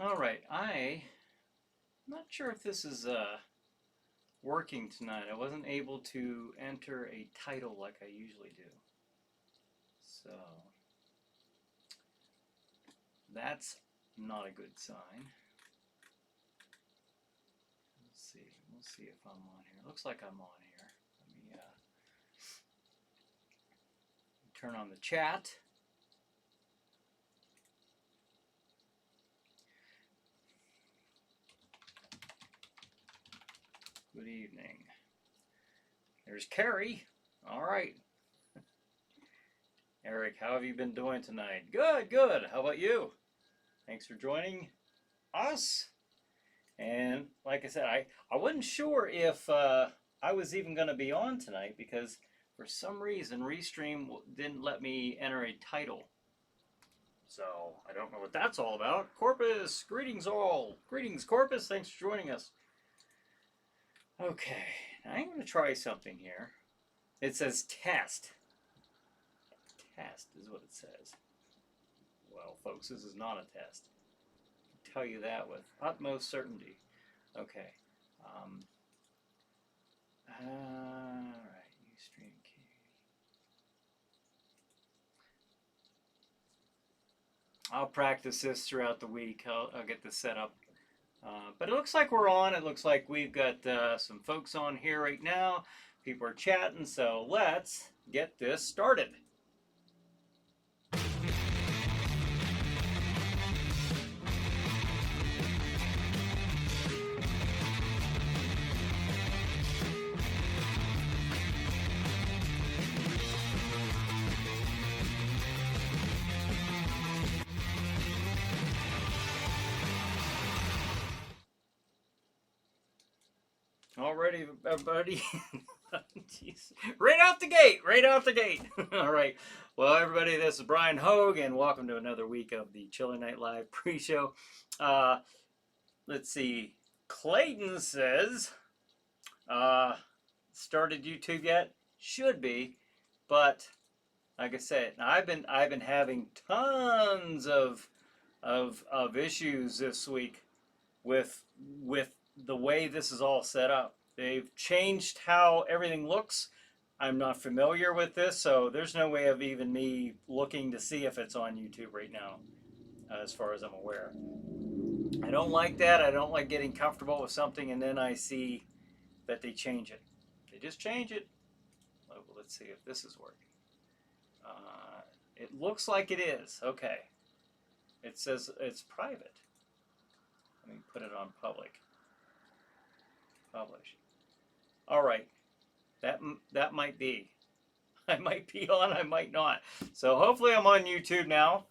All right, I'm not sure if this is working tonight. I wasn't able to enter a title like I usually do. So that's not a good sign. Let's see. We'll see if I'm on here. Looks like I'm on here. Let me turn on the chat. Good evening. There's Carrie. All right. Eric, how have you been doing tonight? Good, good. How about you? Thanks for joining us. And like I said, I wasn't sure if I was even going to be on tonight because for some reason Restream didn't let me enter a title. So I don't know what that's all about. Corpus, greetings all. Greetings, Corpus. Thanks for joining us. Okay, now I'm going to try something here. It says test. Test is what it says. Well, folks, this is not a test. I can tell you that with utmost certainty. Okay. Alright, Ustream key. I'll practice this throughout the week. I'll get this set up. But it looks like we're on. It looks like we've got some folks on here right now. People are chatting, so let's get this started. Already, everybody. Jeez. Right out the gate, right out the gate. All right. Well, everybody, this is Brian Hogue, and welcome to another week of the Chiller Night Live pre-show. Let's see. Clayton says, started YouTube yet? Should be, but like I said, I've been having tons of issues this week with the way this is all set up. They've changed how everything looks. I'm not familiar with this, so there's no way of even me looking to see if it's on YouTube right now, as far as I'm aware. I don't like that. I don't like getting comfortable with something and then I see that they change it. They just change it. Well, let's see if this is working. It looks like it is. Okay. It says it's private. Let me put it on public. Publish. All right. That might be. I might be on, I might not. So hopefully I'm on YouTube now.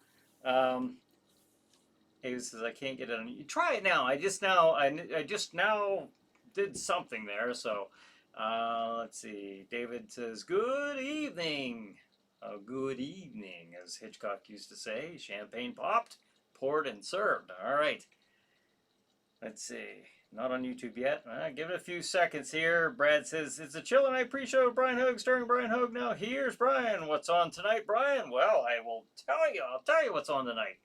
David says I can't get it on. You try it now. I just now did something there. So let's see. David says good evening. Good evening, as Hitchcock used to say. Champagne popped, poured, and served. All right. Let's see. Not on YouTube yet. Give it a few seconds here. Brad says, it's a Chiller Night pre-show with Brian Hogue, starring Brian Hogue. Now, here's Brian. What's on tonight, Brian? Well, I will tell you. I'll tell you what's on tonight.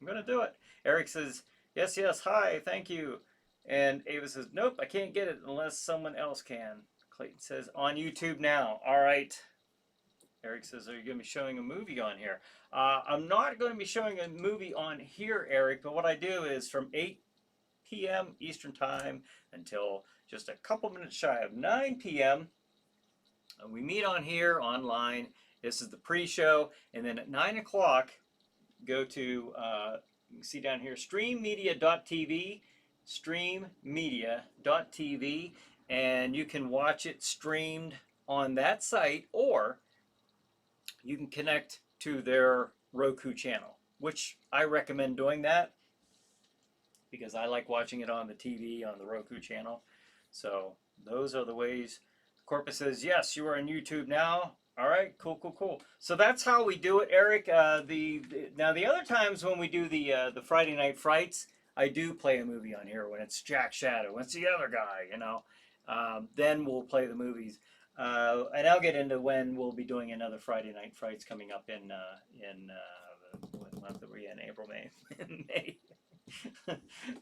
I'm going to do it. Eric says, yes, yes, hi, thank you. And Ava says, nope, I can't get it unless someone else can. Clayton says, on YouTube now. All right. Eric says, are you going to be showing a movie on here? I'm not going to be showing a movie on here, Eric, but what I do is from 8 p.m. Eastern Time until just a couple minutes shy of 9 p.m. We meet on here online. This is the pre-show. And then at 9 o'clock, go to, you can see down here, streammedia.tv, streammedia.tv, and you can watch it streamed on that site, or you can connect to their Roku channel, which I recommend doing that because I like watching it on the TV on the Roku channel. So those are the ways. Corpus says, yes, you are on YouTube now. All right, cool, cool, cool. So that's how we do it, Eric. Now the other times when we do the Friday Night Frights, I do play a movie on here when it's Jack Shadow, when it's the other guy, you know. Then we'll play the movies. And I'll get into when we'll be doing another Friday Night Frights coming up in what month are we in? April, May, May.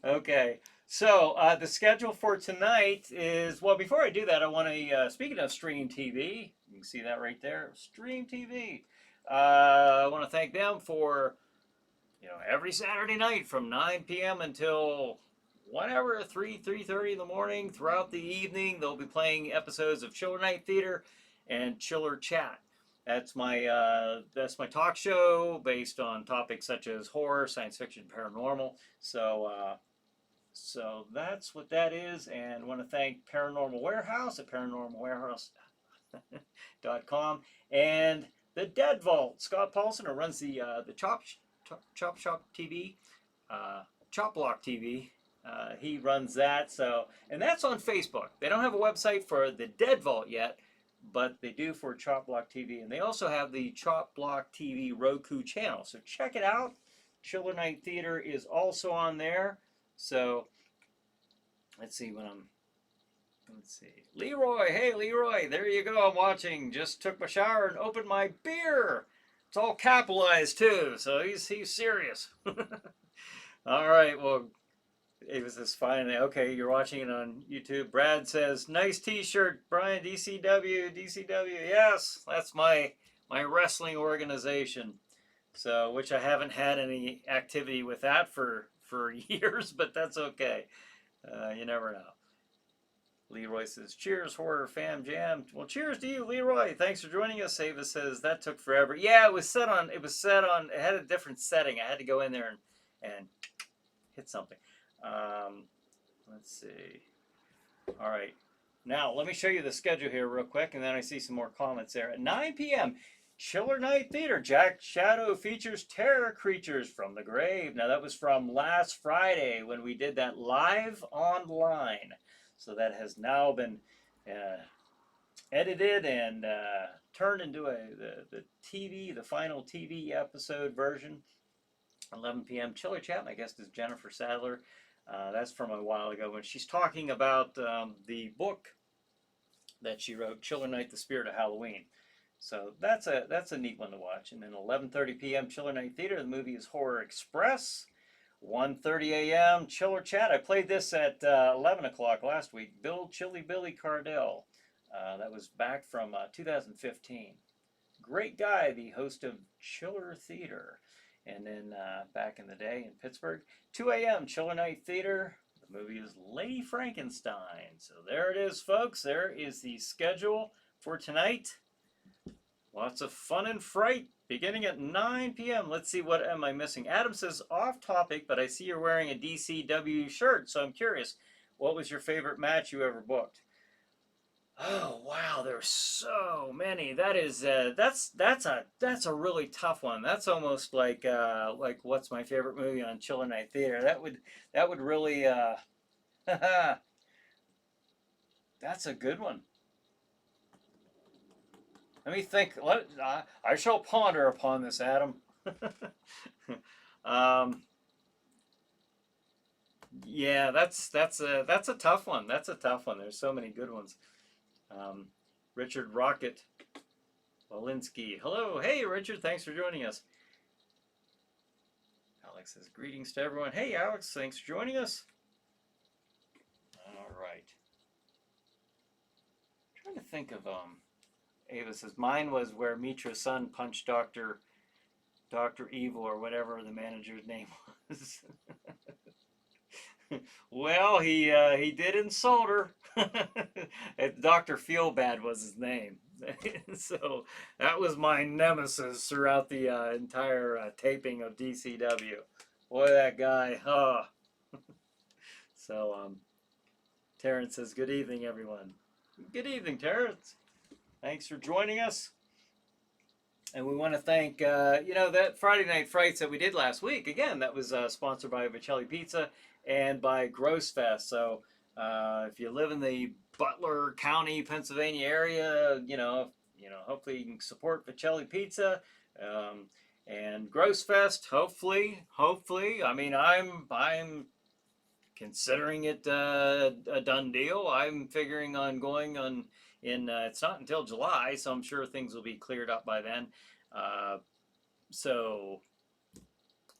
Okay. So the schedule for tonight is, well, before I do that, I want to, speaking of Stream TV, you can see that right there, Stream TV. I want to thank them for, every Saturday night from 9 p.m. until whatever, 3:30 in the morning, throughout the evening, they'll be playing episodes of Chiller Night Theater and Chiller Chat. That's my talk show based on topics such as horror, science fiction, paranormal. So that's what that is, and I want to thank Paranormal Warehouse at paranormalwarehouse.com and the Dead Vault. Scott Paulson, who runs the Chop Shop TV, Chop Block TV. He runs that. And that's on Facebook. They don't have a website for the Dead Vault yet, but they do for Chop Block TV, and they also have the Chop Block TV Roku channel. So check it out. Chiller Night Theater is also on there. So let's see. Leroy, hey Leroy, there you go. I'm watching. Just took my shower and opened my beer. It's all capitalized too, so he's serious. All right, well, Ava says fine. Okay, you're watching it on YouTube. Brad says nice T-shirt, Brian. DCW. Yes, that's my wrestling organization. So, which I haven't had any activity with that for years, but that's okay. You never know. Leroy says, cheers, horror fam jam. Well, cheers to you, Leroy. Thanks for joining us. Ava says, that took forever. Yeah, it had a different setting. I had to go in there and hit something. Let's see. All right. Now, let me show you the schedule here real quick, and then I see some more comments there. At 9 p.m., Chiller Night Theater. Jack Shadow features Terror Creatures from the Grave. Now, that was from last Friday when we did that live online. So that has now been edited and turned into the final TV episode version. 11 p.m. Chiller Chat. My guest is Jennifer Sadler. That's from a while ago when she's talking about the book that she wrote, Chiller Night: The Spirit of Halloween. So that's a neat one to watch. And then 11:30 p.m. Chiller Night Theater. The movie is Horror Express. 1:30 a.m. Chiller Chat. I played this at 11 o'clock last week. Chilly Billy Cardell. That was back from 2015. Great guy, the host of Chiller Theater. And then back in the day in Pittsburgh. 2 a.m. Chiller Night Theater. The movie is Lady Frankenstein. So there it is, folks. There is the schedule for tonight. Lots of fun and fright beginning at 9 p.m. Let's see, what am I missing? Adam says, off topic, but I see you're wearing a DCW shirt, so I'm curious. What was your favorite match you ever booked? Oh wow, there's so many. That's a really tough one. That's almost like what's my favorite movie on Chiller Night Theater? That would really that's a good one. Let me think. I shall ponder upon this, Adam. Yeah, that's a tough one. That's a tough one. There's so many good ones. Richard Rocket Walensky. Hello. Hey, Richard. Thanks for joining us. Alex says, greetings to everyone. Hey, Alex. Thanks for joining us. All right. I'm trying to think of Ava says, mine was where Mitra's son punched Dr. Evil, or whatever the manager's name was. Well, he did insult her. Dr. Feelbad was his name. So that was my nemesis throughout the entire taping of DCW. Boy, that guy. Oh. So Terrence says, good evening, everyone. Good evening, Terrence. Thanks for joining us. And we want to thank, that Friday Night Frights that we did last week. Again, that was sponsored by Vicelli Pizza and by Gross Fest. So if you live in the Butler County, Pennsylvania area, hopefully you can support Vicelli Pizza and Gross Fest. Hopefully. I mean, I'm considering it a done deal. I'm figuring on going on. It's not until July, so I'm sure things will be cleared up by then. So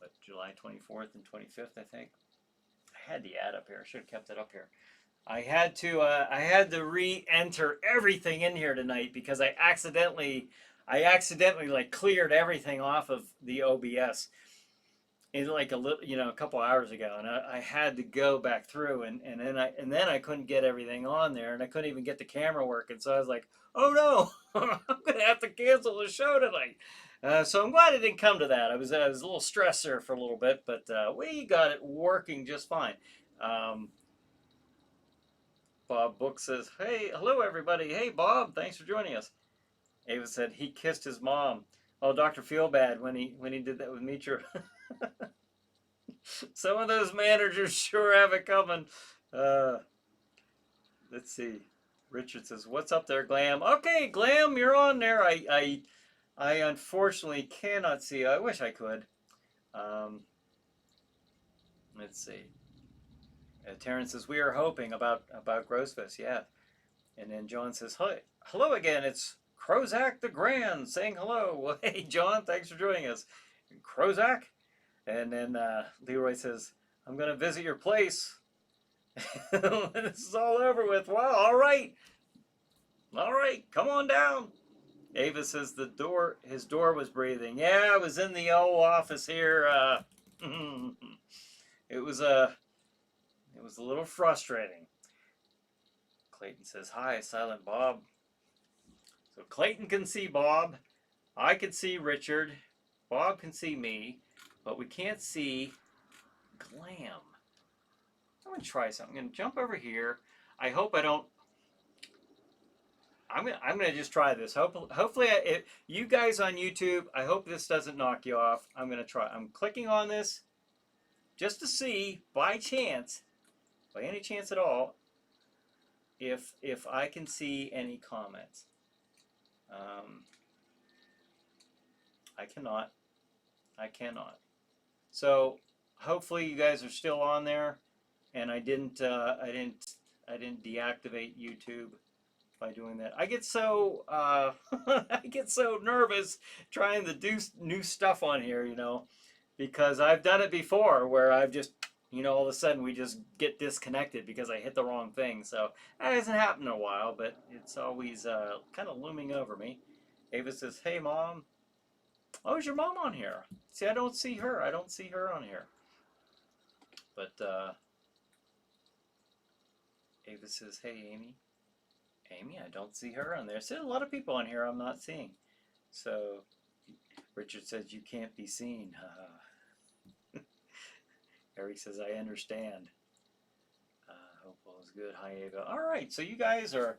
But July 24th and 25th, I think. I had the ad up here. I should have kept it up here. I had to re-enter everything in here tonight because I accidentally like cleared everything off of the OBS in like a couple hours ago, and I had to go back through and then I couldn't get everything on there, and I couldn't even get the camera working. So I was like, oh no, I'm gonna have to cancel the show tonight. So I'm glad it didn't come to that. I was a little stressed there for a little bit, but we got it working just fine. Bob Book says, hey, hello everybody. Hey Bob, thanks for joining us. Ava said he kissed his mom. Oh, Dr. Feelbad when he did that with Mitra. Some of those managers sure have it coming. Let's see. Richard says, what's up there, Glam? Okay, Glam, you're on there. I unfortunately cannot see. I wish I could. Let's see. Terrence says, we are hoping about Grossfest, yeah. And then John says, hi, hello again. It's Crozak the Grand saying hello. Well, hey, John, thanks for joining us. Crozak? And then Leroy says, I'm going to visit your place. This is all over with. Wow, all right. All right, come on down. Ava says his door was breathing. Yeah, I was in the old office here. It was a little frustrating. Clayton says, hi, Silent Bob. So Clayton can see Bob. I can see Richard. Bob can see me. But we can't see Glam. I'm going to try something. I'm going to jump over here. I hope I don't... I'm going to just try this. Hopefully, if you guys on YouTube, I hope this doesn't knock you off. I'm going to try. I'm clicking on this just to see, by chance, by any chance at all, if I can see any comments. I cannot. I cannot. So hopefully you guys are still on there, and I didn't deactivate YouTube by doing that. I get so I get so nervous trying to do new stuff on here, because I've done it before where I've just all of a sudden we just get disconnected because I hit the wrong thing. So that hasn't happened in a while, but it's always kind of looming over me. Ava says, hey mom. Oh, is your mom on here? See, I don't see her. I don't see her on here. But Ava says, hey, Amy. Amy, I don't see her on there. See, a lot of people on here I'm not seeing. So Richard says, you can't be seen. Eric says, I understand. Hope all is good. Hi, Ava. All right, so you guys are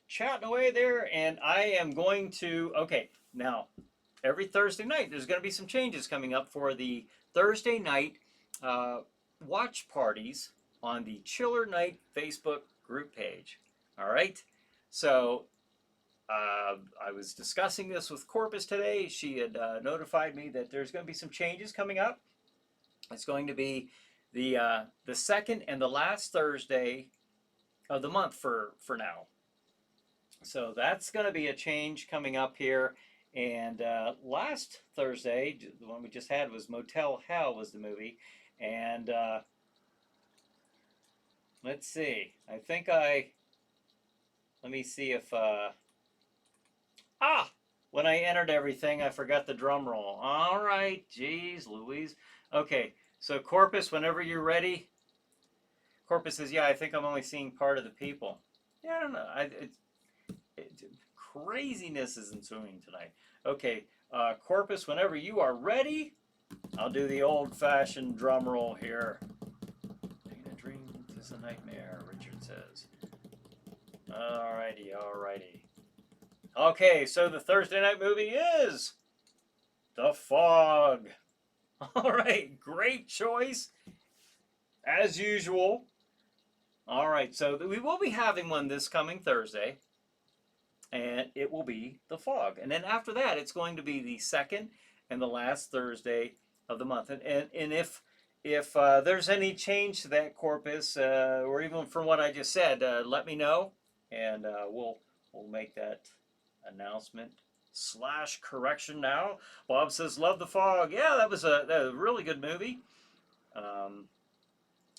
chatting away there, and I am going to, okay, now, every Thursday night, there's going to be some changes coming up for the Thursday night watch parties on the Chiller Night Facebook group page. All right? So I was discussing this with Corpus today. She had notified me that there's going to be some changes coming up. It's going to be the second and the last Thursday of the month for now. So that's going to be a change coming up here. And last Thursday, the one we just had was Motel Hell was the movie. And let's see. I think let me see if... when I entered everything, I forgot the drum roll. All right. Jeez Louise. Okay. So Corpus, whenever you're ready. Corpus says, yeah, I think I'm only seeing part of the people. Yeah, I don't know. Craziness is ensuing tonight. Okay, Corpus, whenever you are ready, I'll do the old-fashioned drum roll here. Ain't a dream is a nightmare, Richard says. Alrighty, alrighty. Okay, so the Thursday night movie is The Fog. Alright, great choice, as usual. Alright, so we will be having one this coming Thursday. And it will be The Fog. And then after that, it's going to be the second and the last Thursday of the month. And if there's any change to that, Corpus, or even from what I just said, let me know, and we'll make that announcement slash correction now. Bob says, love the fog. Yeah, that was a really good movie.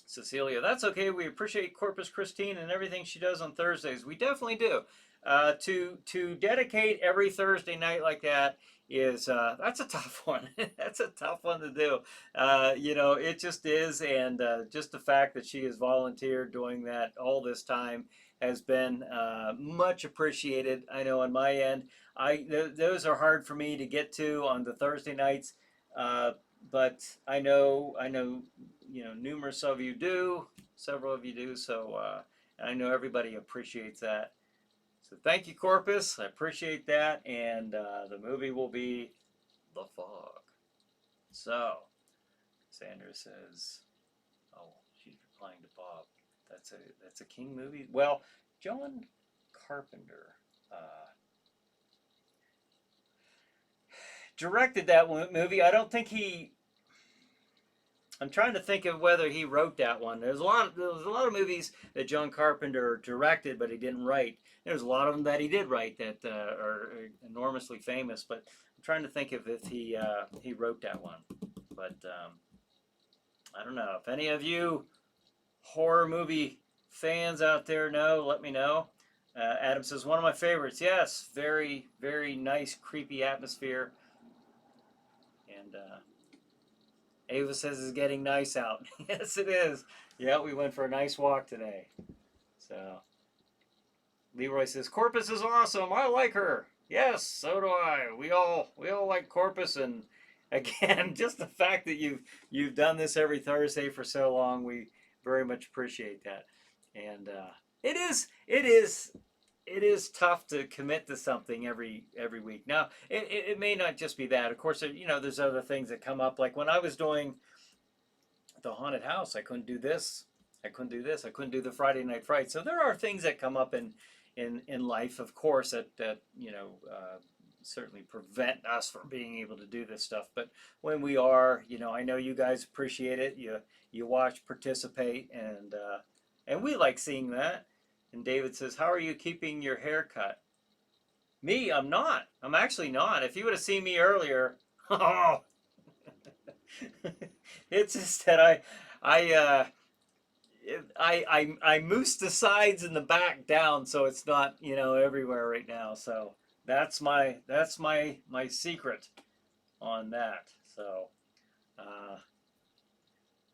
Cecilia, that's okay. We appreciate Corpus Christine and everything she does on Thursdays. We definitely do. To dedicate every Thursday night like that is that's a tough one. That's a tough one to do. It just is, and just the fact that she has volunteered doing that all this time has been much appreciated. I know on my end, those are hard for me to get to on the Thursday nights. But I know, numerous of you do, several of you do, so I know everybody appreciates that. So thank you, Corpus. I appreciate that, and the movie will be The Fog. So, Sandra says, oh, she's replying to Bob. That's a King movie. Well, John Carpenter directed that movie. I don't think he. I'm trying to think of whether he wrote that one. There was a lot of movies that John Carpenter directed, but he didn't write. There's a lot of them that he did write that are enormously famous. But I'm trying to think of if he wrote that one. But I don't know. If any of you horror movie fans out there know, let me know. Adam says, one of my favorites. Yes, very, very nice, creepy atmosphere. And Ava says it's getting nice out. Yes, it is. Yeah, we went for a nice walk today. So, Leroy says, Corpus is awesome. I like her. Yes, so do I. We all like Corpus, and again, just the fact that you've done this every Thursday for so long, we very much appreciate that. And it is tough to commit to something every week. Now, it may not just be that. Of course, there's other things that come up. Like when I was doing the haunted house, I couldn't do this. I couldn't do this. I couldn't do the Friday Night Fright. So there are things that come up in life, of course, that certainly prevent us from being able to do this stuff. But when we are, I know you guys appreciate it. You watch, participate, and we like seeing that. And David says, how are you keeping your hair cut? Me, I'm not. I'm actually not. If you would have seen me earlier, oh, it's just that I moose the sides and the back down, so it's not everywhere right now. So that's my secret on that. So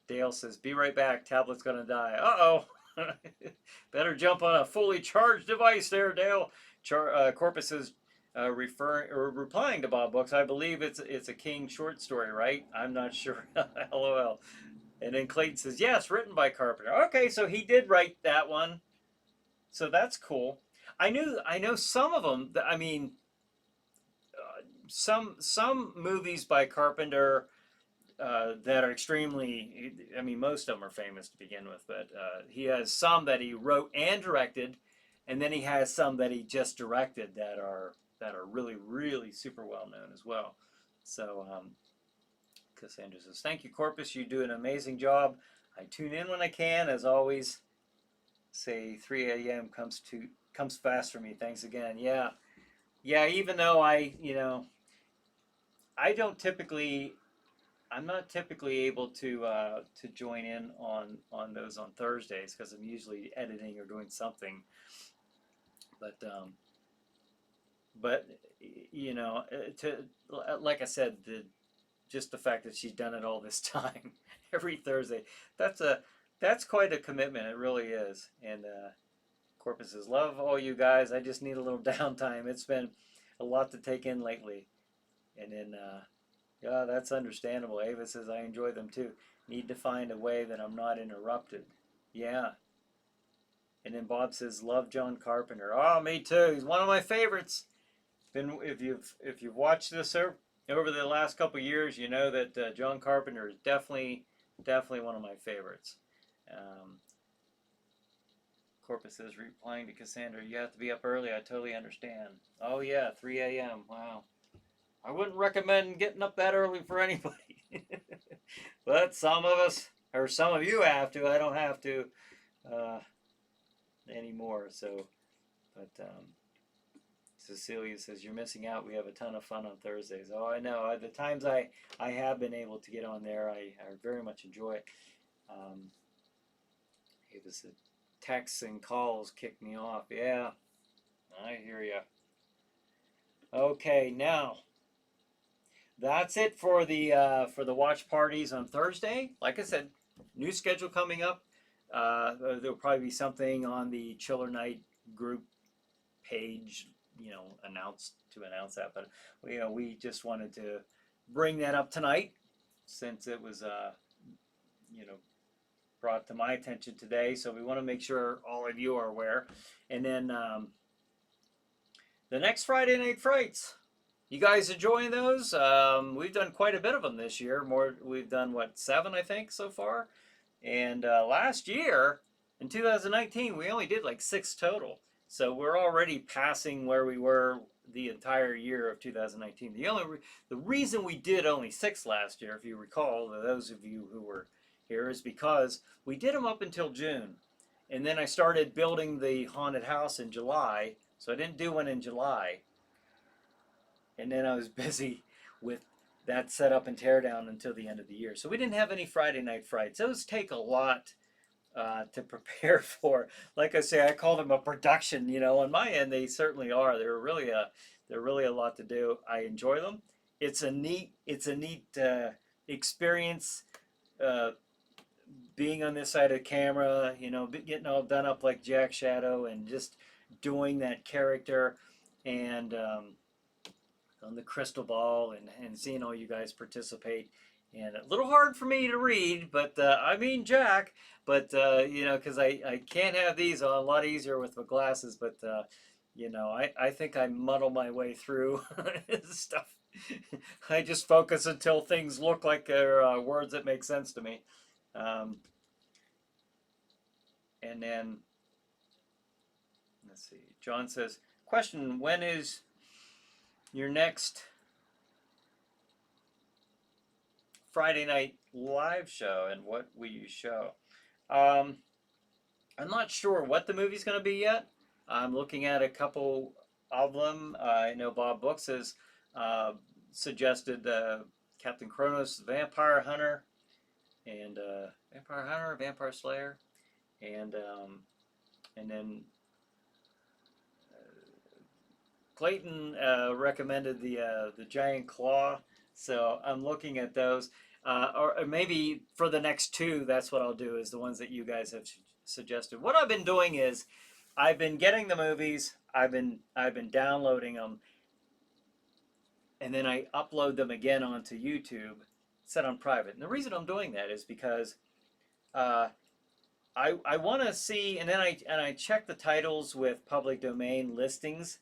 Dale says, be right back. Tablet's gonna die. Uh-oh. Better jump on a fully charged device there, Dale. Corpus is replying to Bob Books. I believe it's a King short story, right? I'm not sure. LOL. And then Clayton says, yes, written by Carpenter. Okay, so he did write that one. So that's cool. I know some of them. I mean, some movies by Carpenter that are extremely, I mean, most of them are famous to begin with, but he has some that he wrote and directed, and then he has some that he just directed that are really, really super well known as well. So Cassandra says, thank you, Corpus. You do an amazing job. I tune in when I can, as always. Say 3 a.m. comes fast for me. Thanks again. Yeah, even though I'm not typically able to join in on those on Thursdays because I'm usually editing or doing something. But like I said, just the fact that she's done it all this time, every Thursday, that's quite a commitment. It really is. And Corpus says, love all you guys. I just need a little downtime. It's been a lot to take in lately. And then yeah, that's understandable. Ava says, I enjoy them too. Need to find a way that I'm not interrupted. Yeah. And then Bob says, love John Carpenter. Oh, me too. He's one of my favorites. If you've watched this over the last couple of years, you know that John Carpenter is definitely one of my favorites. Corpus is replying to Cassandra, you have to be up early. I totally understand. Oh yeah, 3 a.m. Wow. I wouldn't recommend getting up that early for anybody. But some of us, or some of you have to. I don't have to anymore. So, but Cecilia says, "You're missing out. We have a ton of fun on Thursdays." Oh, I know. The times I have been able to get on there, I very much enjoy it. It was the texts and calls kicked me off. Yeah, I hear you. Okay, now that's it for the watch parties on Thursday. Like I said, new schedule coming up. There'll probably be something on the Chiller Night group page, announce that. But we just wanted to bring that up tonight since it was brought to my attention today. So we want to make sure all of you are aware. And then the next Friday Night Frights. You guys enjoying those? We've done quite a bit of them this year. We've done 7 I think so far. And last year in 2019 we only did like 6 total. So we're already passing where we were the entire year of 2019. The reason we did only 6 last year, if you recall, those of you who were here, is because we did them up until June. And then I started building the haunted house in July, so I didn't do one in July. And then I was busy with that setup and teardown until the end of the year. So we didn't have any Friday Night Frights. Those take a lot to prepare for. Like I say, I call them a production. On my end, they certainly are. They're really a lot to do. I enjoy them. It's a neat experience. Being on this side of the camera, getting all done up like Jack Shadow and just doing that character, and on the crystal ball and seeing all you guys participate. And a little hard for me to read, but I mean Jack, but because I can't have these on, a lot easier with my glasses, but I think I muddle my way through stuff. I just focus until things look like they're words that make sense to me. And then, let's see, John says, question, when is your next Friday night live show, and what will you show? I'm not sure what the movie's going to be yet. I'm looking at a couple of them. I know Bob Books has suggested Captain Kronos, Vampire Hunter, and Vampire Slayer, and then Clayton recommended the Giant Claw, so I'm looking at those. Or maybe for the next 2, that's what I'll do, is the ones that you guys have suggested. What I've been doing is I've been getting the movies, I've been downloading them, and then I upload them again onto YouTube, set on private. And the reason I'm doing that is because I want to see, and then I check the titles with public domain listings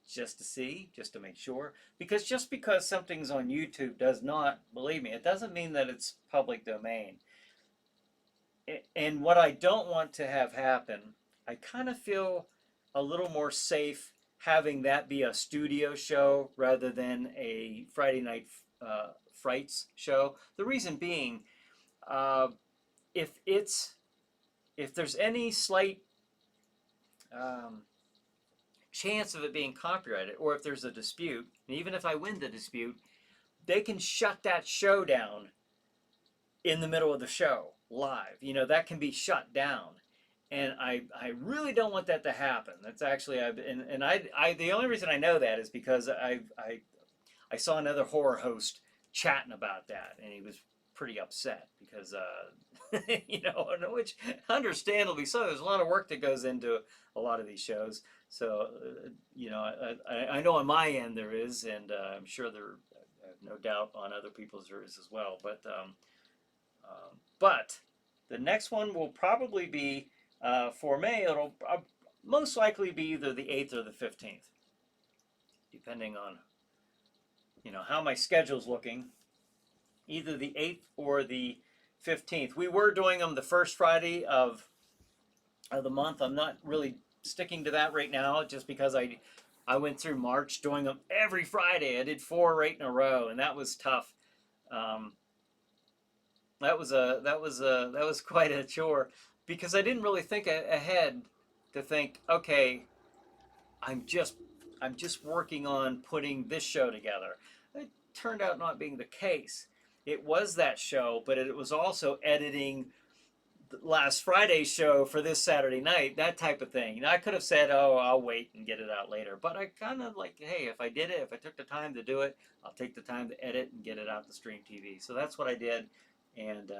just to make sure, because just because something's on YouTube does not, believe me, it doesn't mean that it's public domain. And what I don't want to have happen, I kind of feel a little more safe having that be a studio show rather than a Friday Night Frights show. The reason being, if there's any slight chance of it being copyrighted, or if there's a dispute, and even if I win the dispute, they can shut that show down in the middle of the show live. That can be shut down, and I really don't want that to happen. That's actually I the only reason I know that is because I saw another horror host chatting about that, and he was pretty upset because which understandably so. There's a lot of work that goes into a lot of these shows. So, I know on my end there is, and I'm sure there, no doubt on other people's there is as well. But the next one will probably be, for May, it'll most likely be either the 8th or the 15th, depending on, how my schedule's looking. Either the 8th or the 15th. We were doing them the first Friday of the month. I'm not really sticking to that right now, just because I went through March doing them every Friday. I did 4 right in a row, and that was tough. That was quite a chore, because I didn't really think ahead to think, okay, I'm just working on putting this show together. It turned out not being the case. It was that show, but it was also editing last Friday's show for this Saturday night, that type of thing. You know, I could have said, "Oh, I'll wait and get it out later," but I kind of like, hey, if I did it, if I took the time to do it, I'll take the time to edit and get it out to Stream TV. So that's what I did. And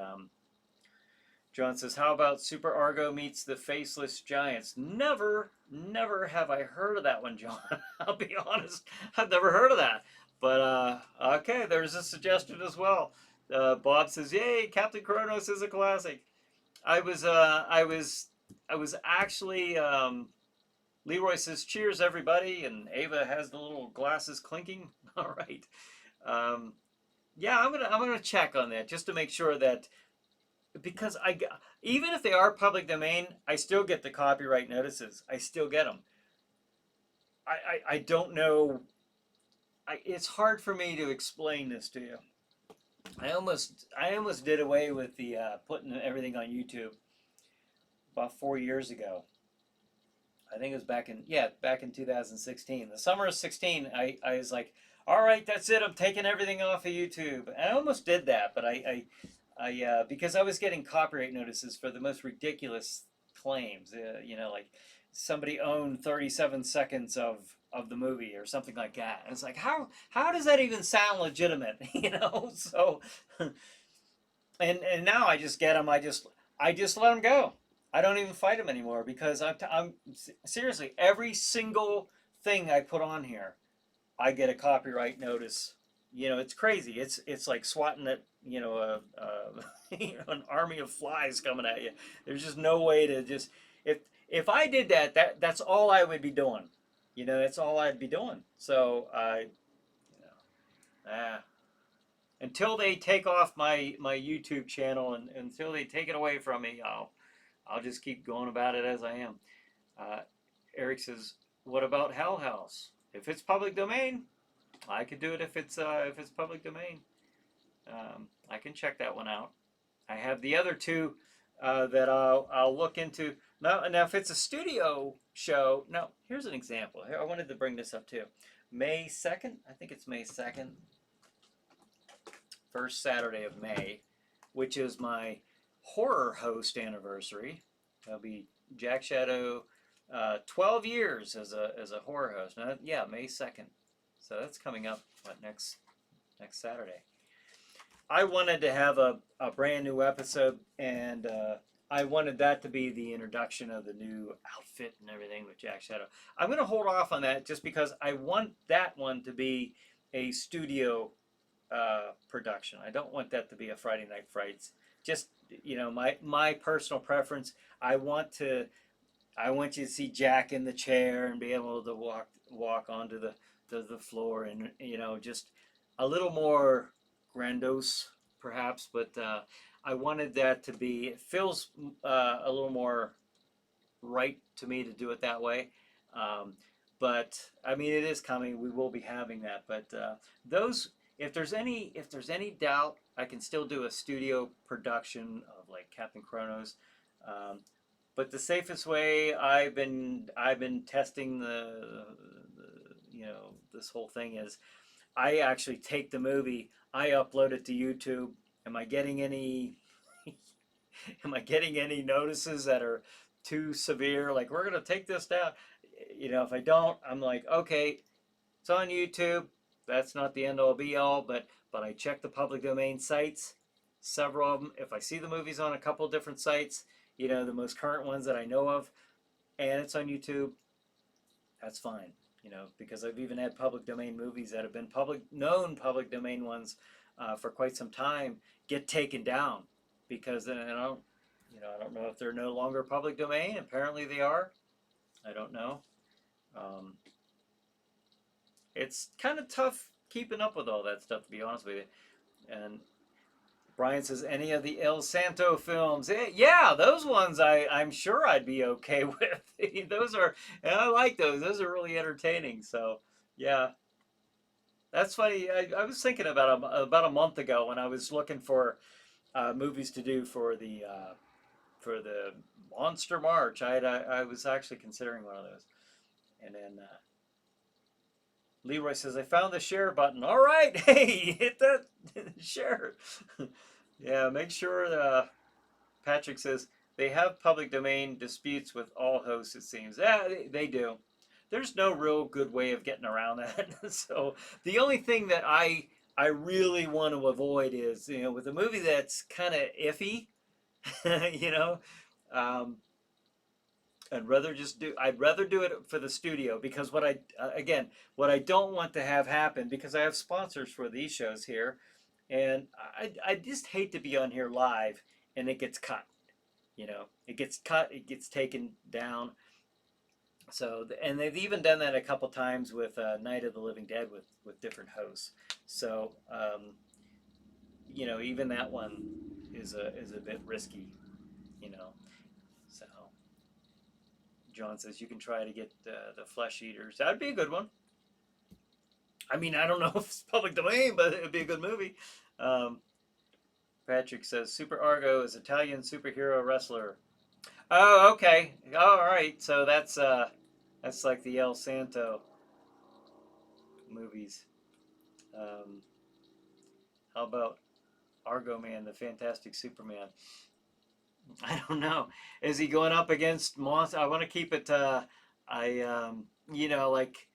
John says, "How about Super Argo meets the Faceless Giants?" Never, never have I heard of that one, John. I'll be honest, I've never heard of that. But okay, there's a suggestion as well. Bob says, "Yay, Captain Kronos is a classic." I was actually. Leroy says, "Cheers, everybody," and Ava has the little glasses clinking. All right. Um, yeah, I'm gonna check on that just to make sure that because even if they are public domain, I still get the copyright notices. I still get them. I don't know. It's hard for me to explain this to you. I almost did away with the putting everything on YouTube about 4 years ago. I think it was back in 2016, the summer of 16. I was like, all right, that's it. I'm taking everything off of YouTube. And I almost did that, but because I was getting copyright notices for the most ridiculous claims. Like somebody owned 37 seconds of the movie or something like that. And it's like, how does that even sound legitimate? So and now I just get them. I just let them go. I don't even fight them anymore because I'm seriously, every single thing I put on here, I get a copyright notice. It's crazy. It's like swatting at an army of flies coming at you. There's just no way to just if I did that's all I would be doing. That's all I'd be doing. So until they take off my YouTube channel and until they take it away from me, I'll just keep going about it as I am. Uh, Eric says, "What about Hell House? If it's public domain, I could do it. If it's public domain, I can check that one out. I have the other two that I'll look into. Now, if it's a studio show, now here's an example. Here, I wanted to bring this up too. May 2nd, I think it's May 2nd, first Saturday of May, which is my horror host anniversary. That'll be Jack Shadow, 12 years as a horror host. Now, yeah, May 2nd. So that's coming up next Saturday. I wanted to have a brand new episode, and I wanted that to be the introduction of the new outfit and everything with Jack Shadow. I'm going to hold off on that just because I want that one to be a studio production. I don't want that to be a Friday Night Frights. Just my personal preference. I want you to see Jack in the chair and be able to walk onto the floor and just a little more grandiose perhaps, but I wanted that to be. It feels a little more right to me to do it that way. But I mean, it is coming. We will be having that. But those, if there's any doubt, I can still do a studio production of like Captain Kronos. But the safest way I've been testing this whole thing is I actually take the movie, I upload it to YouTube. Am I getting any notices that are too severe? Like, we're gonna take this down. If I don't, I'm like, okay, it's on YouTube. That's not the end all be all, but I check the public domain sites, several of them. If I see the movies on a couple different sites, the most current ones that I know of, and it's on YouTube, that's fine. Because I've even had public domain movies that have been known public domain ones for quite some time get taken down because then I don't know if they're no longer public domain. Apparently they are. I don't know. It's kind of tough keeping up with all that stuff, to be honest with you. And Brian says, any of the El Santo films? Yeah, those ones I'm sure I'd be okay with. Those are, and I like those. Those are really entertaining. So, yeah. That's funny. I was thinking about a month ago when I was looking for movies to do for the Monster March. I was actually considering one of those, and then Leroy says, I found the share button. All right, hey, hit that share. Yeah, make sure Patrick says, they have public domain disputes with all hosts, it seems. Yeah, they do. There's no real good way of getting around that. So the only thing that I really want to avoid is, with a movie that's kind of iffy, you know, um, I'd rather do it for the studio, because again, what I don't want to have happen, because I have sponsors for these shows here, and I just hate to be on here live and it gets cut. It gets cut, it gets taken down. So, and they've even done that a couple times with Night of the Living Dead with different hosts. So, even that one is a bit risky. You know. So, John says you can try to get the Flesh Eaters. That'd be a good one. I mean, I don't know if it's public domain, but it'd be a good movie. Um, Patrick says Super Argo is Italian superhero wrestler. Oh, okay. All right. So that's like the El Santo movies. Um, how about Argo Man, the Fantastic Superman? I don't know. Is he going up against monster? I want to keep it. I like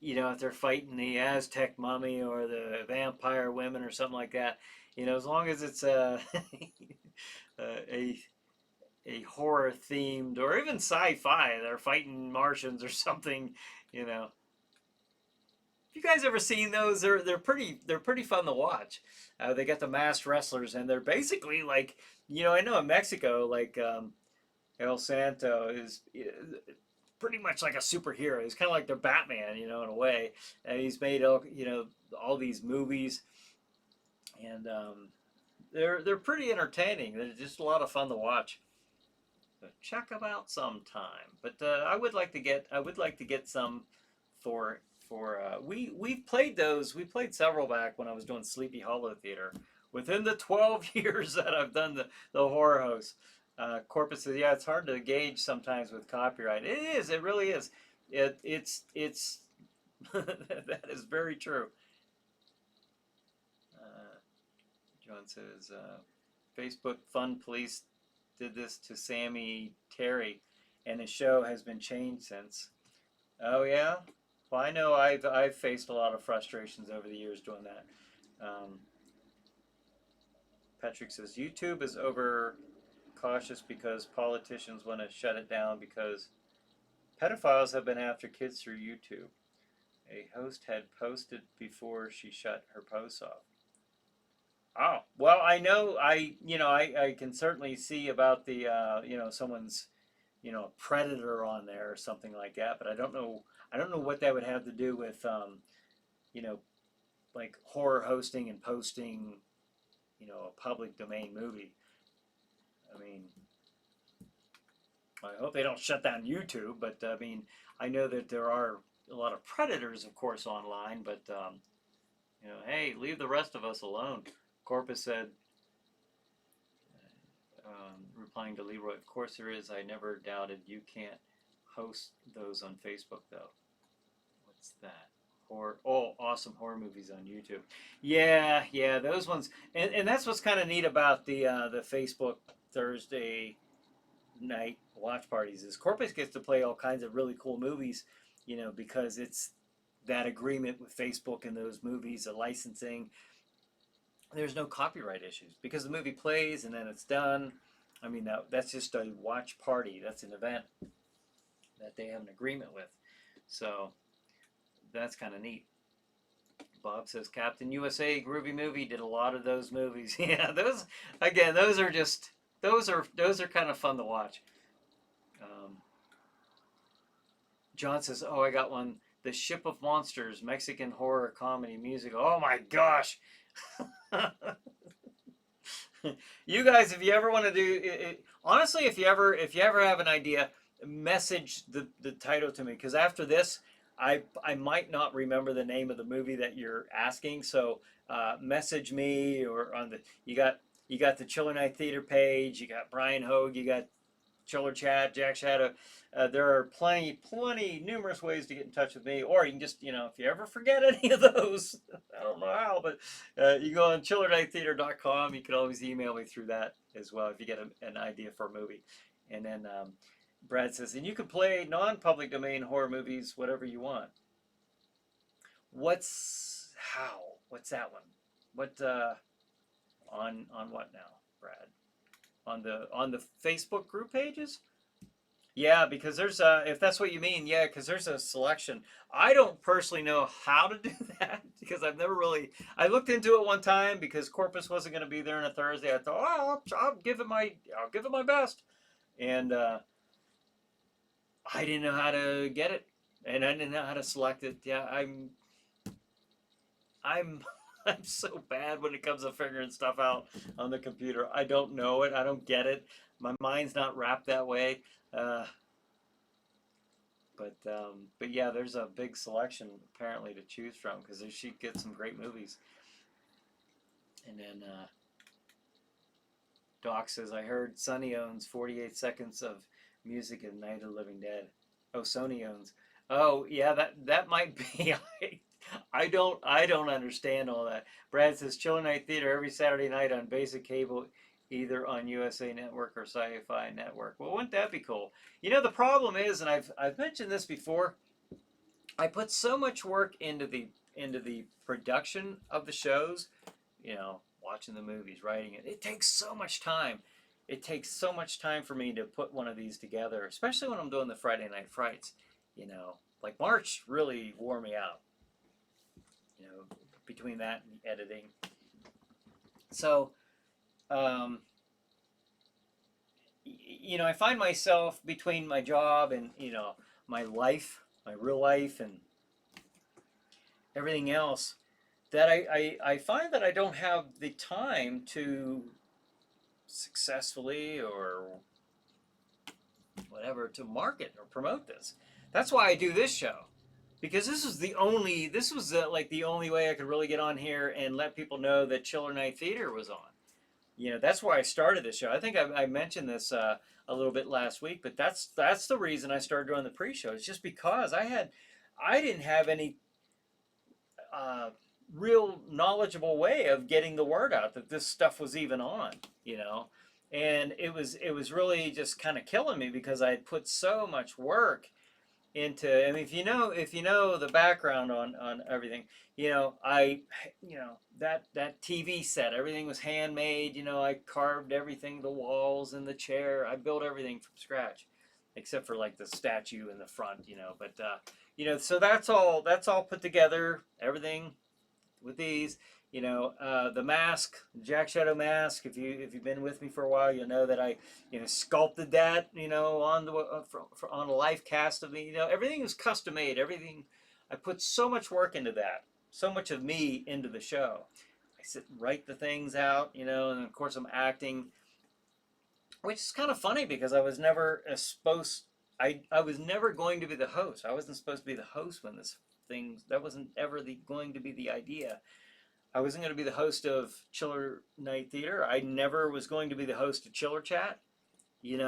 if they're fighting the Aztec mummy or the vampire women or something like that. As long as it's a a horror themed or even sci-fi, they're fighting Martians or something. You know, you guys ever seen those? They're pretty fun to watch. They got the masked wrestlers, and they're basically like, I know in Mexico, like El Santo is pretty much like a superhero. He's kind of like their Batman, in a way. And he's made all these movies, and they're pretty entertaining. They're just a lot of fun to watch. So check them out sometime. But I would like to get some for we've played those. We played several back when I was doing Sleepy Hollow Theater. Within the 12 years that I've done the horror host, Corpus says, yeah, it's hard to gauge sometimes with copyright. It is. It really is. It's that is very true. John says, Facebook Fun Police did this to Sammy Terry, and his show has been changed since. Oh yeah. Well, I know I've faced a lot of frustrations over the years doing that. Um, Patrick says YouTube is over cautious because politicians want to shut it down because pedophiles have been after kids through YouTube. A host had posted before she shut her posts off. Oh, well, I know I can certainly see about the someone's predator on there or something like that, but I don't know what that would have to do with you know like horror hosting and posting a public domain movie. I mean, I hope they don't shut down YouTube, but I mean, I know that there are a lot of predators, of course, online, but hey, leave the rest of us alone. Corpus said, replying to Leroy, of course there is. I never doubted. You can't host those on Facebook, though. What's that? Awesome horror movies on YouTube. Yeah, those ones. And that's what's kind of neat about the Facebook Thursday night watch parties is Corpus gets to play all kinds of really cool movies, because it's that agreement with Facebook and those movies, the licensing. There's no copyright issues because the movie plays and then it's done. I mean, that's just a watch party. That's an event that they have an agreement with. So that's kind of neat. Bob says Captain USA groovy movie, did a lot of those movies. Yeah, those are kind of fun to watch. John says, oh, I got one. The Ship of Monsters, Mexican horror comedy musical. Oh my gosh. You guys, if you ever want to do it, honestly, if you ever have an idea, message the title to me, because after this, I might not remember the name of the movie that you're asking. So message me or you got the Chiller Night Theater page. You got Brian Hogue. You got Chiller Chat, Jack Shadow. There are numerous ways to get in touch with me, or you can just, if you ever forget any of those, I don't know how, but you go on chillernighttheater.com. You can always email me through that as well if you get an idea for a movie. And then Brad says, and you can play non-public domain horror movies, whatever you want. What's that one? What on what now, Brad? On the Facebook group pages? Yeah, because there's if that's what you mean, yeah, because there's a selection. I don't personally know how to do that because I've never really. I looked into it one time because Corpus wasn't going to be there on a Thursday. I thought, oh, I'll give it my best, and I didn't know how to get it, and I didn't know how to select it. Yeah, I'm I'm so bad when it comes to figuring stuff out on the computer. I don't know it. I don't get it. My mind's not wrapped that way. Uh, but yeah, there's a big selection apparently to choose from because she gets some great movies. And then Doc says, I heard Sony owns 48 seconds of music in Night of the Living Dead. Oh, Sony owns. Oh, yeah, that might be. I don't understand all that. Brad says Chiller Night Theater every Saturday night on basic cable, either on USA Network or Sci-Fi Network. Well, wouldn't that be cool? The problem is, and I've mentioned this before, I put so much work into the production of the shows, watching the movies, writing it. It takes so much time. It takes so much time for me to put one of these together, especially when I'm doing the Friday Night Frights. Like March really wore me out. Between that and editing. So, I find myself between my job and, my life, my real life, and everything else, that I find that I don't have the time to successfully or whatever to market or promote this. That's why I do this show. Because this was the only way I could really get on here and let people know that Chiller Night Theater was on. That's why I started this show. I think I mentioned this a little bit last week, but that's the reason I started doing the pre-show. It's just because I didn't have any real knowledgeable way of getting the word out that this stuff was even on. And it was really just kind of killing me because I had put so much work into. I mean, if you know the background on everything, that TV set, everything was handmade. I carved everything, the walls and the chair. I built everything from scratch, except for like the statue in the front. But so that's all put together. Everything with these. The mask, Jack Shadow mask. If you've been with me for a while, you'll know that I, sculpted that, on on a life cast of me. Everything was custom made. Everything, I put so much work into that, so much of me into the show. I sit and write the things out, and of course I'm acting, which is kind of funny because I was never supposed. I was never going to be the host. I wasn't supposed to be the host when this thing. That wasn't ever going to be the idea. I wasn't going to be the host of Chiller Night Theater. I never was going to be the host of Chiller Chat. With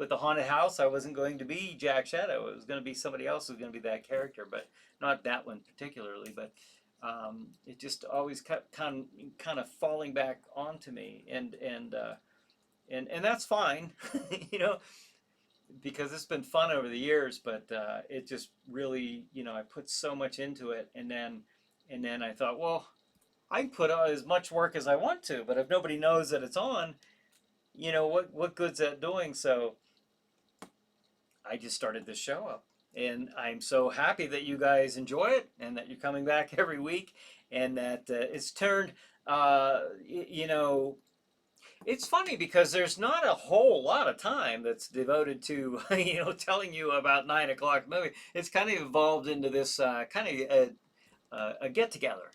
the haunted house, I wasn't going to be Jack Shadow. It was going to be somebody else who was going to be that character, but not that one particularly. But it just always kept kind of falling back onto me, and that's fine, because it's been fun over the years, but it just really, I put so much into it, and then I thought, well, I can put as much work as I want to, but if nobody knows that it's on, what good's that doing? So I just started this show up, and I'm so happy that you guys enjoy it, and that you're coming back every week, and that it's turned, it's funny because there's not a whole lot of time that's devoted to, telling you about 9 o'clock movie. It's kind of evolved into this kind of a get together,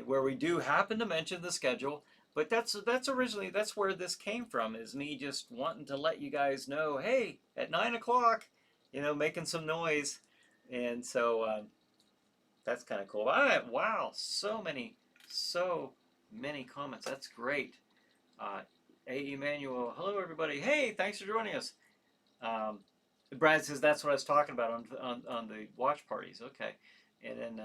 where we do happen to mention the schedule. But that's originally, that's where this came from, is me just wanting to let you guys know, hey, at 9 o'clock, making some noise. And so that's kind of cool. Wow, so many comments. That's great. Uh, A. Emmanuel, hello everybody. Hey, thanks for joining us. Um, Brad says that's what I was talking about on the watch parties. Okay, and then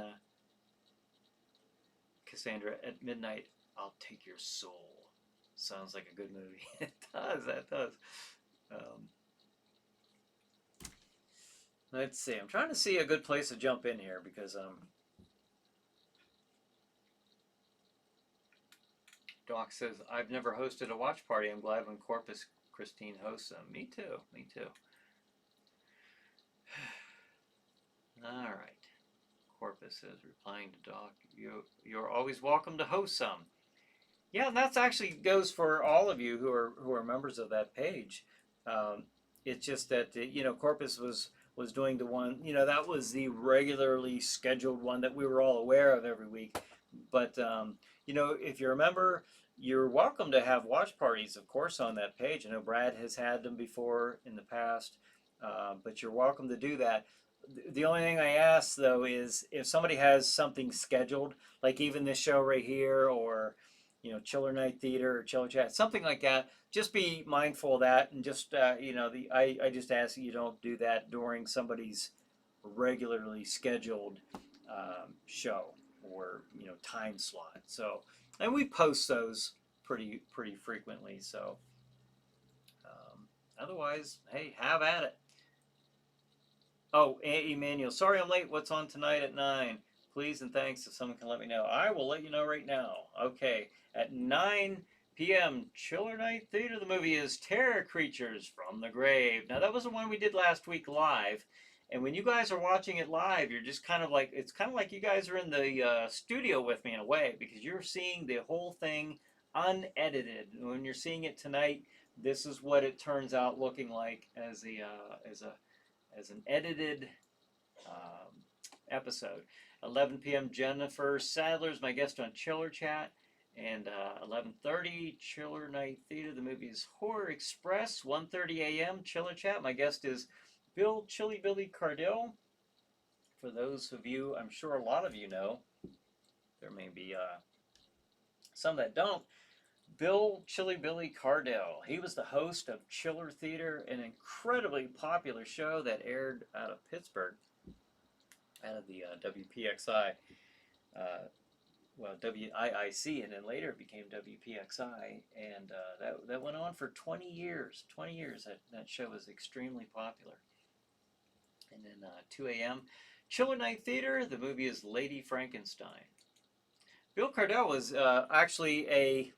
Cassandra, at midnight, I'll take your soul. Sounds like a good movie. It does. That does. Um, let's see. I'm trying to see a good place to jump in here because Doc says I've never hosted a watch party. I'm glad when Corpus Christine hosts them. Me too. Me too. All right. Corpus says, replying to Doc, you're always welcome to host some. Yeah, and that's actually goes for all of you who are members of that page. Um, it's just that Corpus was doing the one, that was the regularly scheduled one that we were all aware of every week. But if you remember, you're welcome to have watch parties, of course, on that page. I know Brad has had them before in the past, but you're welcome to do that. The only thing I ask though is if somebody has something scheduled, like even this show right here, or Chiller Night Theater or Chiller Chat, something like that. Just be mindful of that, and just I just ask that you don't do that during somebody's regularly scheduled show or time slot. So, and we post those pretty frequently. So, otherwise, hey, have at it. Oh, Emmanuel, sorry I'm late. What's on tonight at 9? Please and thanks if someone can let me know. I will let you know right now. Okay, at 9 p.m., Chiller Night Theater. The movie is Terror Creatures from the Grave. Now, that was the one we did last week live. And when you guys are watching it live, you're just kind of like, it's kind of like you guys are in the studio with me in a way, because you're seeing the whole thing unedited. When you're seeing it tonight, this is what it turns out looking like as an edited episode. 11 p.m. Jennifer Sadler is my guest on Chiller Chat, and 11:30 Chiller Night Theater. The movie is Horror Express. 1:30 a.m. Chiller Chat. My guest is Bill Chilly Billy Cardell. For those of you, I'm sure a lot of you know, there may be some that don't. Bill Chilly Billy Cardell. He was the host of Chiller Theater, an incredibly popular show that aired out of Pittsburgh, out of the WPXI, WIIC, and then later it became WPXI, and that went on for 20 years. 20 years that show was extremely popular. And then 2 a.m. Chiller Night Theater. The movie is Lady Frankenstein. Bill Cardell was actually a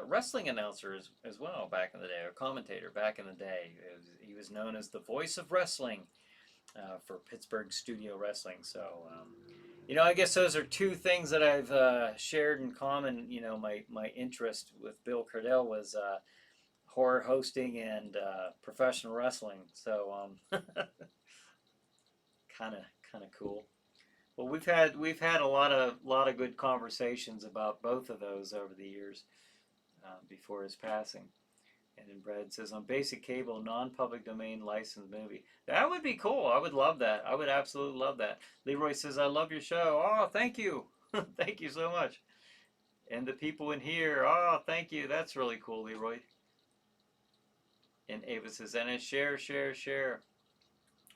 wrestling announcer as well back in the day, or commentator back in the day. He was known as the voice of wrestling for Pittsburgh Studio Wrestling. So, I guess those are two things that I've shared in common. My interest with Bill Cardell was horror hosting and professional wrestling. So, kind of cool. Well, we've had a lot of good conversations about both of those over the years before his passing. And then Brad says, on basic cable, non-public domain licensed movie. That would be cool. I would love that. I would absolutely love that. Leroy says, I love your show. Oh, thank you. Thank you so much. And the people in here, oh, thank you. That's really cool, Leroy. And Ava says, and share.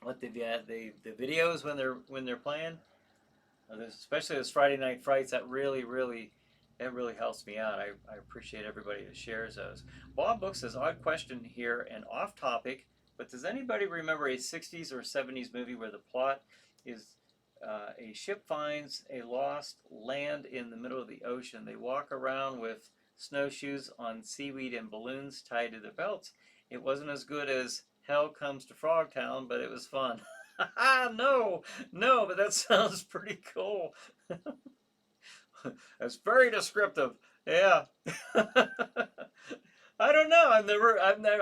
What the videos when they're playing, especially those Friday Night Frights, that really helps me out. I appreciate everybody that shares those. Bob Book says, odd question here and off topic, but does anybody remember a 60s or 70s movie where the plot is a ship finds a lost land in the middle of the ocean? They walk around with snowshoes on seaweed and balloons tied to their belts. It wasn't as good as Hell Comes to Frogtown, but it was fun. No, but that sounds pretty cool. That's very descriptive. Yeah. I don't know.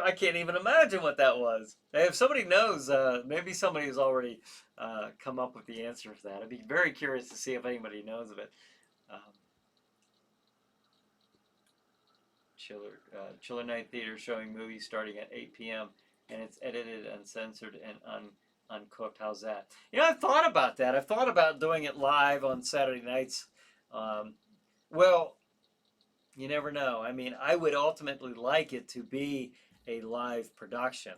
I can't even imagine what that was. If somebody knows, maybe somebody has already come up with the answer for that. I'd be very curious to see if anybody knows of it. Chiller Night Theater showing movies starting at 8 p.m. and it's edited, uncensored, and uncooked. How's that? I've thought about that. I've thought about doing it live on Saturday nights. Well, You never know. I mean, I would ultimately like it to be a live production,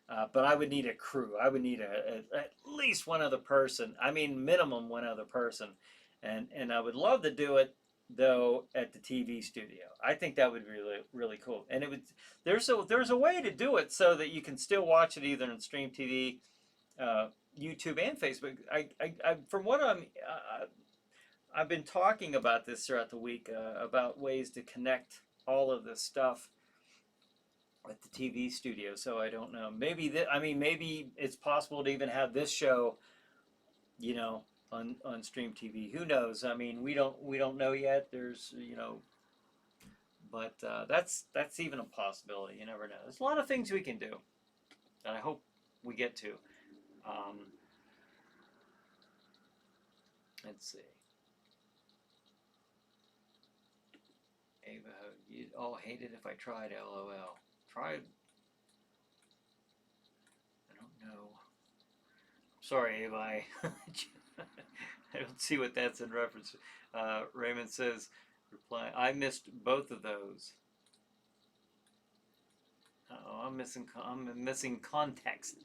but I would need a crew. I would need at least one other person. I mean, minimum one other person, and I would love to do it though at the TV studio. I think that would be really cool. And it would there's a way to do it so that you can still watch it either on Stream TV, YouTube, and Facebook. From what I've been talking about this throughout the week about ways to connect all of this stuff with the TV studio. So I don't know. Maybe it's possible to even have this show, on Stream TV. Who knows? I mean, we don't know yet. There's but that's even a possibility. You never know. There's a lot of things we can do, and I hope we get to. Um, let's see. Ava, you'd all hate it if I tried, LOL. Tried? I don't know. Sorry, Ava. I don't see what that's in reference to. Raymond says, reply, I missed both of those. Uh-oh, I'm missing context.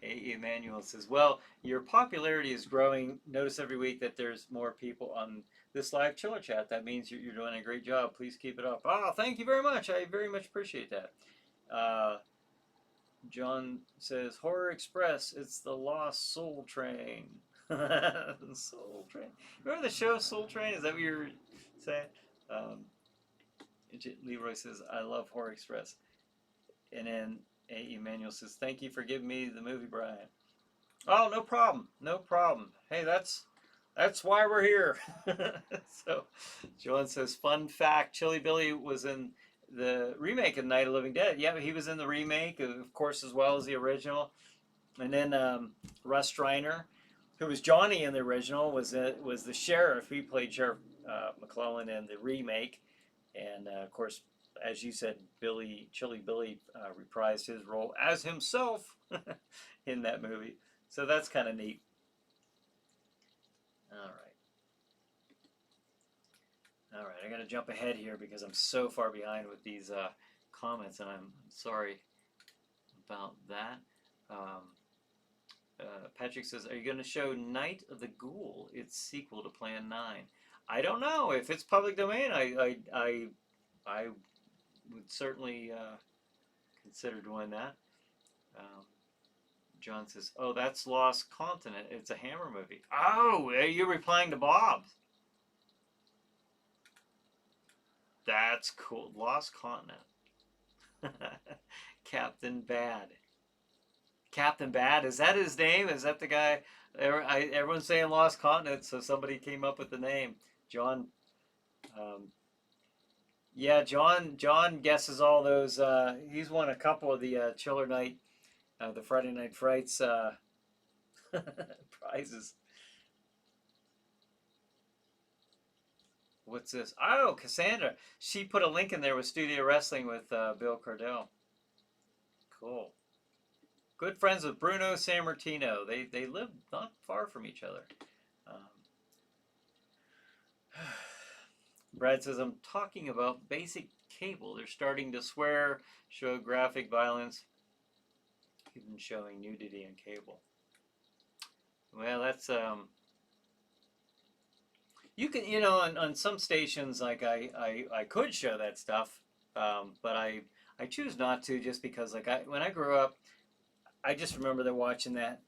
Emmanuel says, well, your popularity is growing. Notice every week that there's more people on this live chiller chat. That means you're doing a great job. Please keep it up. Oh, thank you very much. I very much appreciate that. John says, Horror Express, it's the Lost Soul Train. Soul Train. Remember the show Soul Train? Is that what you're saying? Leroy says, I love Horror Express. And then Emmanuel says, thank you for giving me the movie, Brian. Oh, no problem. No problem. Hey, that's why we're here. So, John says, fun fact, Chilly Billy was in the remake of Night of the Living Dead. Yeah, he was in the remake, of course, as well as the original. And then Russ Reiner, who was Johnny in the original, was the sheriff. He played Sheriff McClellan in the remake. And, of course, as you said, Chilly Billy reprised his role as himself in that movie. So that's kind of neat. All right, I got to jump ahead here because I'm so far behind with these comments, and I'm sorry about that. Patrick says, are you going to show Night of the Ghoul, its sequel to Plan 9? I don't know. If it's public domain, I would certainly consider doing that. John says, oh, that's Lost Continent. It's a Hammer movie. Oh, you're replying to Bob. That's cool. Lost Continent. Captain Bad. Captain Bad, is that his name? Is that the guy? Everyone's saying Lost Continent, so somebody came up with the name. John. Yeah, John guesses all those. He's won a couple of the Chiller Night, the Friday Night Frights prizes. What's this? Oh, Cassandra. She put a link in there with Studio Wrestling with Bill Cardell. Cool. Good friends with Bruno Sammartino. They live not far from each other. Brad says, I'm talking about basic cable. They're starting to swear, show graphic violence, even showing nudity on cable. Well, that's you can, on some stations, like I could show that stuff, but I choose not to, just because when I grew up, I just remember they're watching that,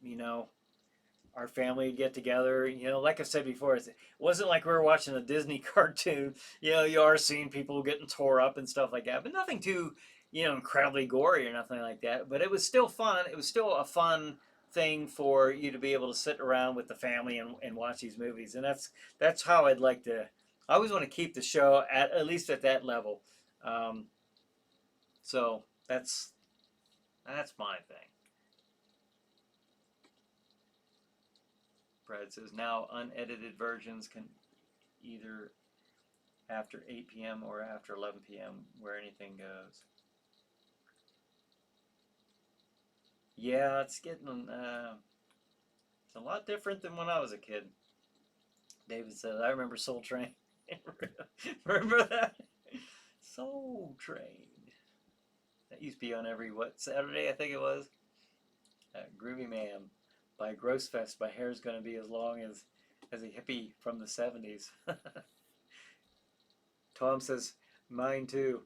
our family would get together, like I said before, it wasn't like we were watching a Disney cartoon. You are seeing people getting tore up and stuff like that, but nothing too, incredibly gory or nothing like that. But it was still fun. It was still a fun thing for you to be able to sit around with the family and watch these movies. And that's how I'd like to, I always want to keep the show at least at that level. So that's my thing. Brad says, now unedited versions can either after 8 p.m. or after 11 p.m. where anything goes. Yeah, it's getting, it's a lot different than when I was a kid. David said, I remember Soul Train. Remember that? Soul Train. That used to be on every, what, Saturday, I think it was? Groovy Man by Grossfest. My hair's going to be as long as a hippie from the 70s. Tom says, mine too.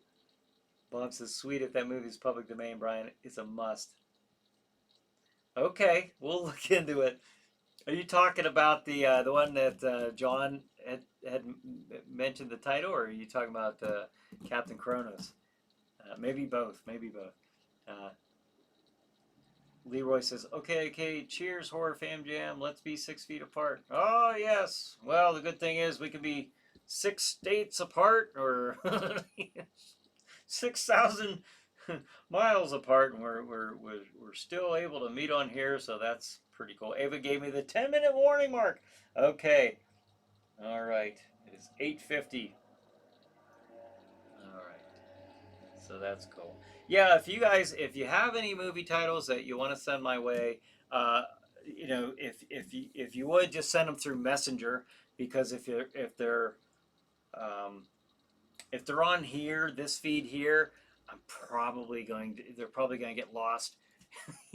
Bob says, sweet if that movie's public domain, Brian. It's a must. Okay, we'll look into it. Are you talking about the one that John had mentioned the title, or are you talking about Captain Kronos? Maybe both. Maybe both. Leroy says, okay, cheers, Horror Fam Jam. Let's be 6 feet apart. Oh, yes. Well, the good thing is we can be 6 states apart, or 6,000 miles apart, and we're still able to meet on here, so that's pretty cool. Ava gave me the 10-minute warning mark. Okay. All right. It is 8:50. All right. So that's cool. Yeah, if you have any movie titles that you want to send my way, if you would just send them through Messenger, because um, if they're on here, this feed here, they're probably going to get lost.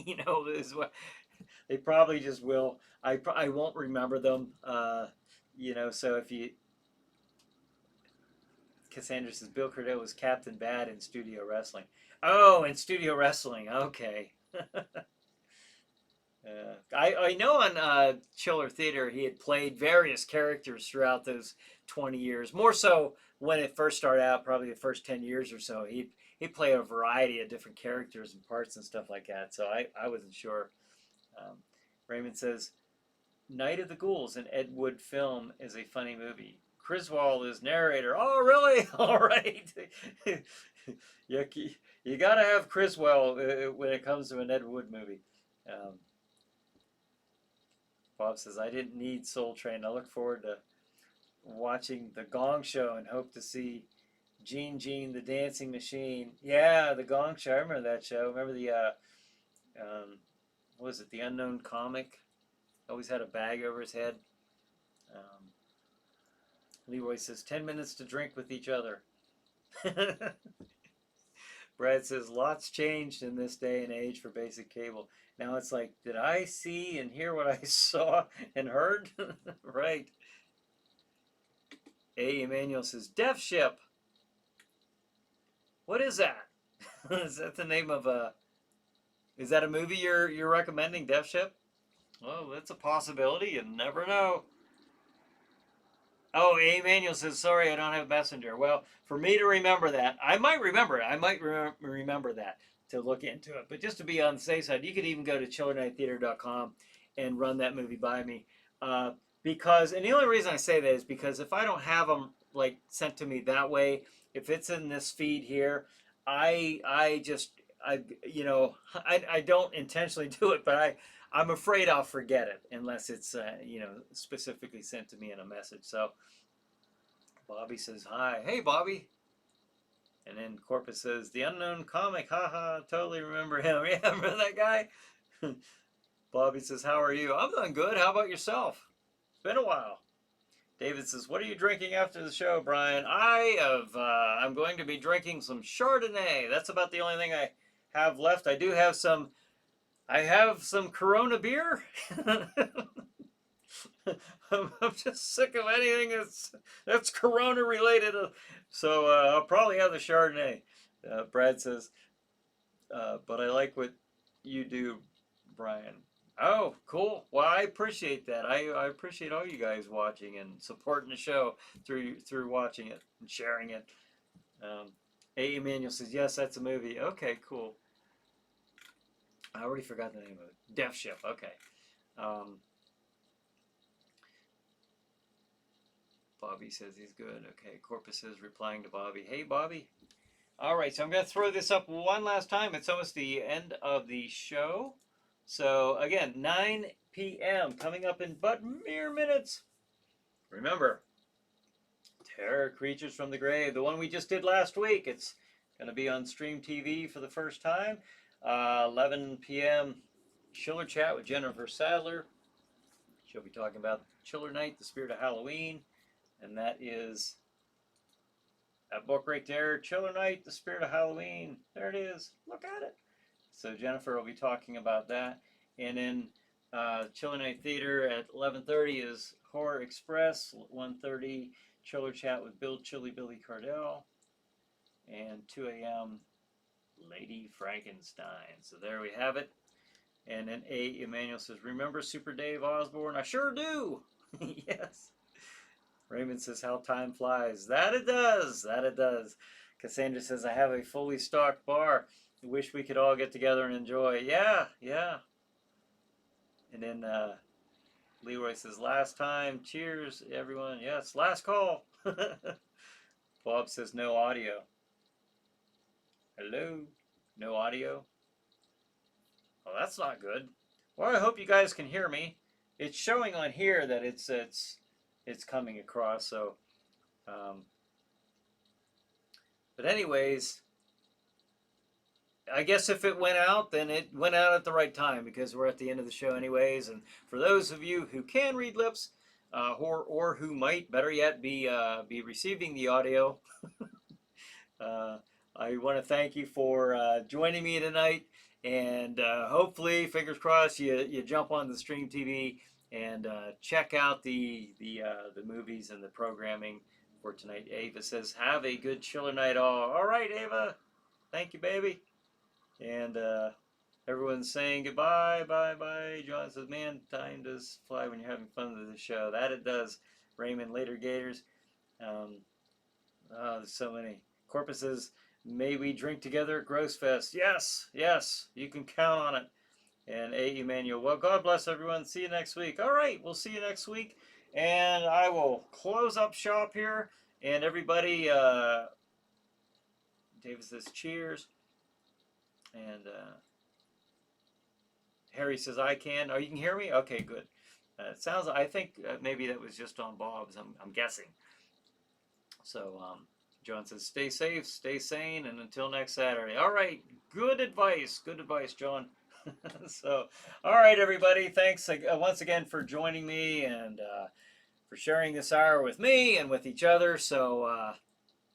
This is what they probably just will. I won't remember them. So if you, Cassandra says Bill Cordell was Captain Bad in Studio Wrestling. Oh, in Studio Wrestling. Okay. I know on Chiller Theater he had played various characters throughout those 20 years. More so when it first started out, probably the first 10 years or so. He'd play a variety of different characters and parts and stuff like that. So I wasn't sure. Raymond says, Night of the Ghouls, an Ed Wood film, is a funny movie. Criswell is narrator. Oh, really? All right. You got to have Criswell when it comes to an Ed Wood movie. Bob says, I didn't need Soul Train. I look forward to watching The Gong Show and hope to see Gene the Dancing Machine. Yeah, The Gong Show. I remember that show. Remember the, what was it, The Unknown Comic? Always had a bag over his head. Leroy says, 10 minutes to drink with each other. Brad says, lots changed in this day and age for basic cable. Now it's like, did I see and hear what I saw and heard? Right. A. Emmanuel says, Death Ship. What is that? Is that the name of a... Is that a movie you're recommending, Death Ship? Well, that's a possibility. You never know. Oh, A. Emmanuel says, sorry, I don't have Messenger. Well, for me to remember that, I might remember it. I might remember that to look into it. But just to be on the safe side, you could even go to chillernighttheater.com and run that movie by me. Because, and the only reason I say that is because if I don't have them like sent to me that way, if it's in this feed here, I don't intentionally do it, but I'm afraid I'll forget it unless it's specifically sent to me in a message. So Bobby says hi. Hey, Bobby. And then Corpus says, The Unknown Comic. Haha, totally remember him. Yeah, remember that guy? Bobby says, how are you? I'm doing good. How about yourself? It's been a while. David says, what are you drinking after the show, Brian? I'm going to be drinking some Chardonnay. That's about the only thing I have left. I have some Corona beer. I'm just sick of anything that's Corona related. So I'll probably have the Chardonnay. Brad says, but I like what you do, Brian. Oh, cool. Well, I appreciate that. I appreciate all you guys watching and supporting the show through watching it and sharing it. A. Emmanuel says, yes, that's a movie. Okay, cool. I already forgot the name of it. Death Ship. Okay. Bobby says he's good. Okay. Corpus is replying to Bobby. Hey, Bobby. All right. So I'm going to throw this up one last time. It's almost the end of the show. So again, 9 p.m. coming up in but mere minutes. Remember, Terror Creatures from the Grave, the one we just did last week. It's going to be on Stream TV for the first time. 11 p.m. Chiller Chat with Jennifer Sadler. She'll be talking about Chiller Night, the Spirit of Halloween. And that is that book right there, Chiller Night, The Spirit of Halloween. There it is. Look at it. So Jennifer will be talking about that. And then Chiller Night Theater at 11:30 is Horror Express. 1:30 Chiller Chat with Chilly Billy Cardell. And 2 a.m. Lady Frankenstein. So there we have it. And then A. Emmanuel says, remember Super Dave Osborne? I sure do. Yes. Raymond says, how time flies. That it does. That it does. Cassandra says, I have a fully stocked bar. I wish we could all get together and enjoy. Yeah, yeah. And then Leroy says, last time. Cheers, everyone. Yes, last call. Bob says, no audio. Hello? No audio? Well, that's not good. Well, I hope you guys can hear me. It's showing on here that it's coming across. So, but anyways, I guess if it went out, then it went out at the right time because we're at the end of the show anyways. And for those of you who can read lips, or who might, better yet, be receiving the audio, I want to thank you for joining me tonight. And hopefully, fingers crossed, you jump on the Stream TV and check out the movies and the programming for tonight. Ava says, have a good chiller night all. All right, Ava. Thank you, baby. And everyone's saying goodbye, bye. John says, man, time does fly when you're having fun with the show. That it does. Raymond, later Gators. There's so many. Corpus says, may we drink together at Gross Fest. Yes, yes, you can count on it. And A. Emmanuel, well, God bless everyone. See you next week. All right, we'll see you next week. And I will close up shop here. And everybody, David says, cheers. And Harry says, I can. Oh, you can hear me? Okay, good. It sounds, I think maybe that was just on Bob's. I'm guessing. So, John says, stay safe, stay sane, and until next Saturday. All right, good advice, John. So, all right, everybody, thanks once again for joining me and for sharing this hour with me and with each other. So,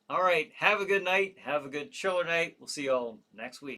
all right, have a good night, have a good chiller night. We'll see you all next week.